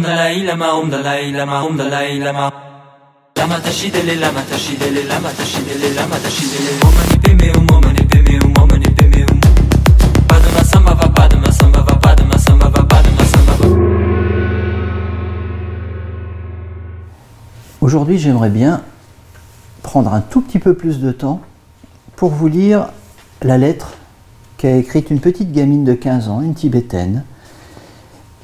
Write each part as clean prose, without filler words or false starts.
Dalai Lama, Dalai Lama, Dalai Lama. Lama tashidele, lama tashidele, lama tashidele, lama tashidele. Omani peme, omani peme, omani peme. Padma sambhava, padma sambhava, padma sambhava, padma sambhava. Aujourd'hui, j'aimerais bien prendre un tout petit peu plus de temps pour vous lire la lettre qu'a écrite une petite gamine de 15 ans, une Tibétaine,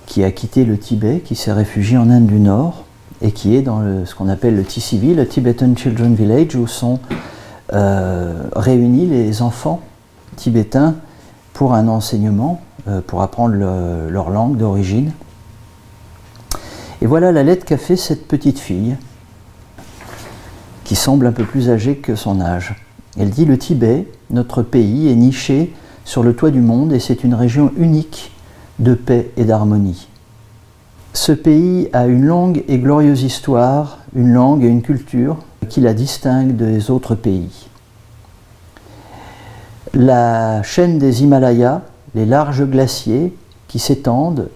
qui a quitté le Tibet, qui s'est réfugiée en Inde du Nord et qui est dans ce qu'on appelle le TCV, le Tibetan Children Village, où sont réunis les enfants tibétains pour un enseignement, pour apprendre leur langue d'origine. Et voilà la lettre qu'a fait cette petite fille, qui semble un peu plus âgée que son âge. Elle dit: le Tibet, notre pays, est niché sur le toit du monde et c'est une région unique de paix et d'harmonie. Ce pays a une longue et glorieuse histoire, une langue et une culture qui la distinguent des autres pays. La chaîne des Himalayas, les larges glaciers qui s'étendent,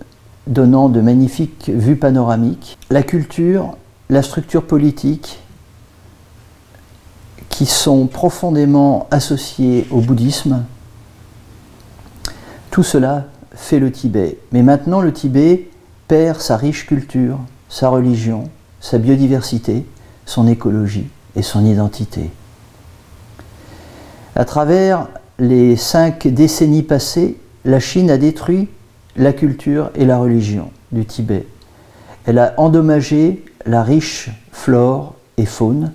donnant de magnifiques vues panoramiques, la culture, la structure politique, qui sont profondément associés au bouddhisme, tout cela fait le Tibet. Mais maintenant, le Tibet perd sa riche culture, sa religion, sa biodiversité, son écologie et son identité. À travers les 5 décennies passées, la Chine a détruit la culture et la religion du Tibet. Elle a endommagé la riche flore et faune,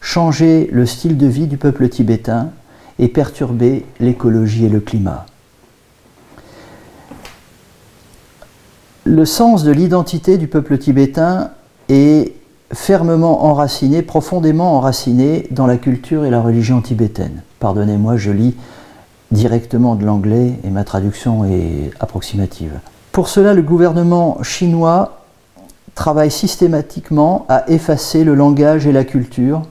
changé le style de vie du peuple tibétain et perturbé l'écologie et le climat. Le sens de l'identité du peuple tibétain est fermement enraciné, profondément enraciné dans la culture et la religion tibétaine. Pardonnez-moi, je lis directement de l'anglais et ma traduction est approximative. Pour cela, le gouvernement chinois travaille systématiquement à effacer le langage et la culture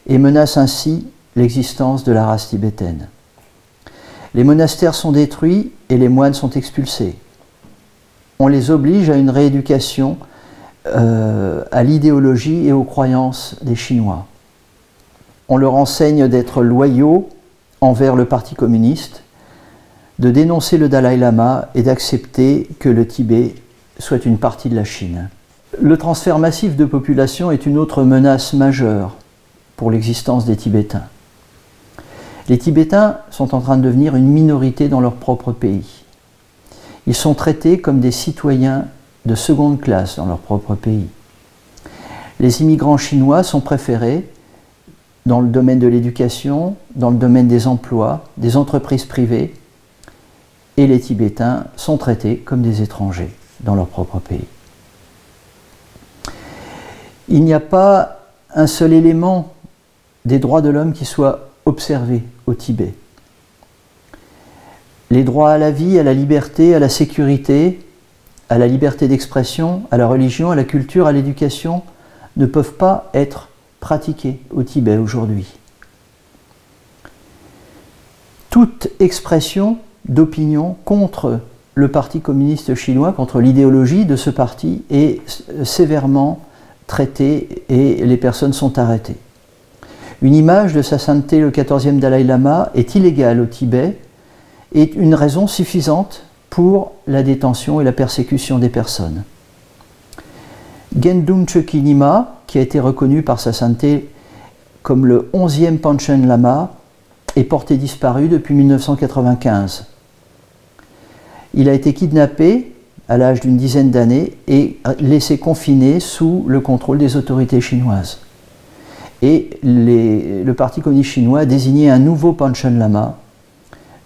et menace ainsi l'existence de la race tibétaine. Les monastères sont détruits et les moines sont expulsés. On les oblige à une rééducation à l'idéologie et aux croyances des Chinois. On leur enseigne d'être loyaux envers le Parti communiste, de dénoncer le Dalai Lama et d'accepter que le Tibet soit une partie de la Chine. Le transfert massif de population est une autre menace majeure pour l'existence des Tibétains. Les Tibétains sont en train de devenir une minorité dans leur propre pays. Ils sont traités comme des citoyens de seconde classe dans leur propre pays. Les immigrants chinois sont préférés dans le domaine de l'éducation, dans le domaine des emplois, des entreprises privées, et les Tibétains sont traités comme des étrangers dans leur propre pays. Il n'y a pas un seul élément des droits de l'homme qui soit observé au Tibet. Les droits à la vie, à la liberté, à la sécurité, à la liberté d'expression, à la religion, à la culture, à l'éducation ne peuvent pas être pratiqués au Tibet aujourd'hui. Toute expression d'opinion contre le Parti communiste chinois, contre l'idéologie de ce parti, est sévèrement traitée et les personnes sont arrêtées. Une image de sa sainteté, le 14e Dalai Lama, est illégale au Tibet, est une raison suffisante pour la détention et la persécution des personnes. Gendum Chökyi Nyima, qui a été reconnu par sa sainteté comme le 11e Panchen Lama, est porté disparu depuis 1995. Il a été kidnappé à l'âge d'une dizaine d'années et laissé confiné sous le contrôle des autorités chinoises. Et le Parti communiste chinois a désigné un nouveau Panchen Lama,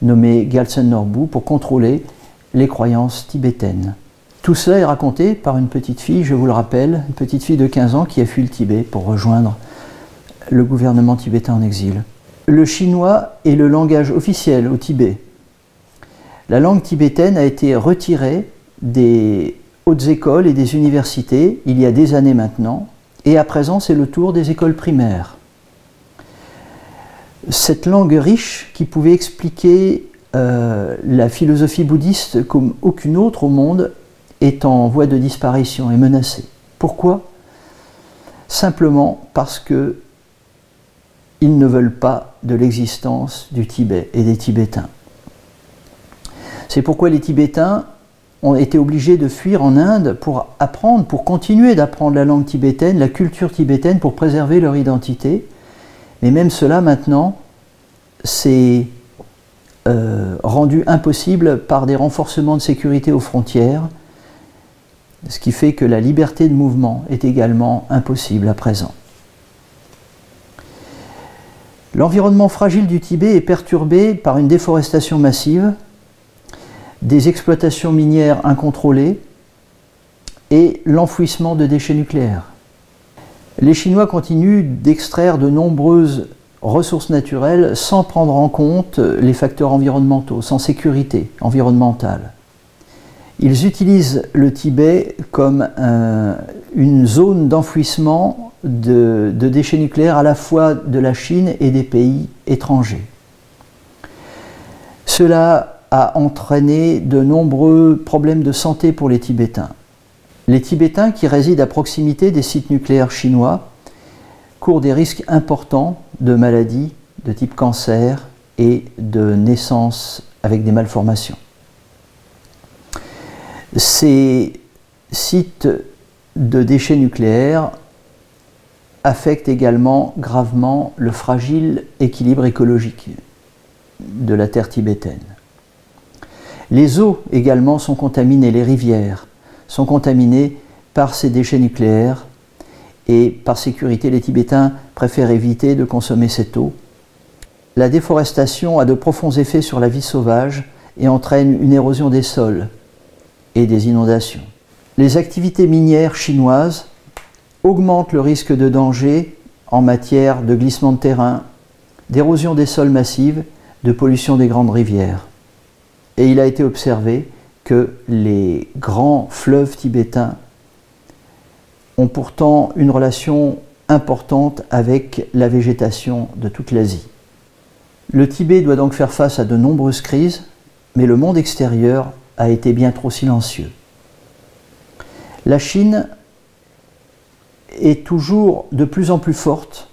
nommé Gyaltsen Norbu, pour contrôler les croyances tibétaines. Tout cela est raconté par une petite fille, je vous le rappelle, une petite fille de 15 ans qui a fui le Tibet pour rejoindre le gouvernement tibétain en exil. Le chinois est le langage officiel au Tibet. La langue tibétaine a été retirée des hautes écoles et des universités il y a des années maintenant, et à présent c'est le tour des écoles primaires. Cette langue riche qui pouvait expliquer la philosophie bouddhiste comme aucune autre au monde est en voie de disparition, est menacé. Pourquoi? Simplement parce qu'ils ne veulent pas de l'existence du Tibet et des Tibétains. C'est pourquoi les Tibétains ont été obligés de fuir en Inde pour apprendre, pour continuer d'apprendre la langue tibétaine, la culture tibétaine, pour préserver leur identité. Mais même cela, maintenant, c'est rendu impossible par des renforcements de sécurité aux frontières, ce qui fait que la liberté de mouvement est également impossible à présent. L'environnement fragile du Tibet est perturbé par une déforestation massive, des exploitations minières incontrôlées et l'enfouissement de déchets nucléaires. Les Chinois continuent d'extraire de nombreuses ressources naturelles sans prendre en compte les facteurs environnementaux, sans sécurité environnementale. Ils utilisent le Tibet comme une zone d'enfouissement de déchets nucléaires à la fois de la Chine et des pays étrangers. Cela a entraîné de nombreux problèmes de santé pour les Tibétains. Les Tibétains qui résident à proximité des sites nucléaires chinois courent des risques importants de maladies de type cancer et de naissance avec des malformations. Ces sites de déchets nucléaires affectent également gravement le fragile équilibre écologique de la terre tibétaine. Les eaux également sont contaminées, les rivières sont contaminées par ces déchets nucléaires et par sécurité, les Tibétains préfèrent éviter de consommer cette eau. La déforestation a de profonds effets sur la vie sauvage et entraîne une érosion des sols et des inondations. Les activités minières chinoises augmentent le risque de danger en matière de glissement de terrain, d'érosion des sols massive, de pollution des grandes rivières. Et il a été observé que les grands fleuves tibétains ont pourtant une relation importante avec la végétation de toute l'Asie. Le Tibet doit donc faire face à de nombreuses crises, mais le monde extérieur a été bien trop silencieux. La Chine est toujours de plus en plus forte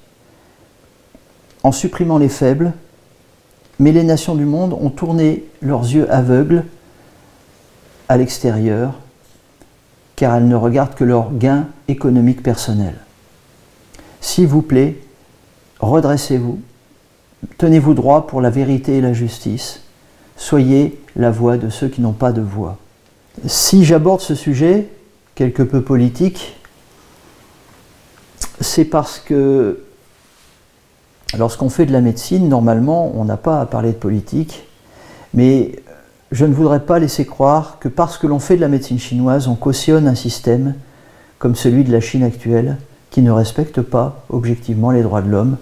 en supprimant les faibles, mais les nations du monde ont tourné leurs yeux aveugles à l'extérieur, car elles ne regardent que leurs gains économiques personnels. S'il vous plaît, redressez-vous, tenez-vous droit pour la vérité et la justice, soyez la voix de ceux qui n'ont pas de voix. Si j'aborde ce sujet, quelque peu politique, c'est parce que lorsqu'on fait de la médecine, normalement, on n'a pas à parler de politique, mais je ne voudrais pas laisser croire que parce que l'on fait de la médecine chinoise, on cautionne un système comme celui de la Chine actuelle, qui ne respecte pas objectivement les droits de l'homme,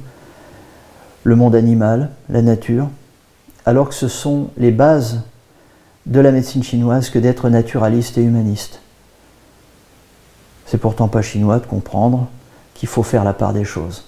le monde animal, la nature, alors que ce sont les bases de la médecine chinoise que d'être naturaliste et humaniste. C'est pourtant pas chinois de comprendre qu'il faut faire la part des choses.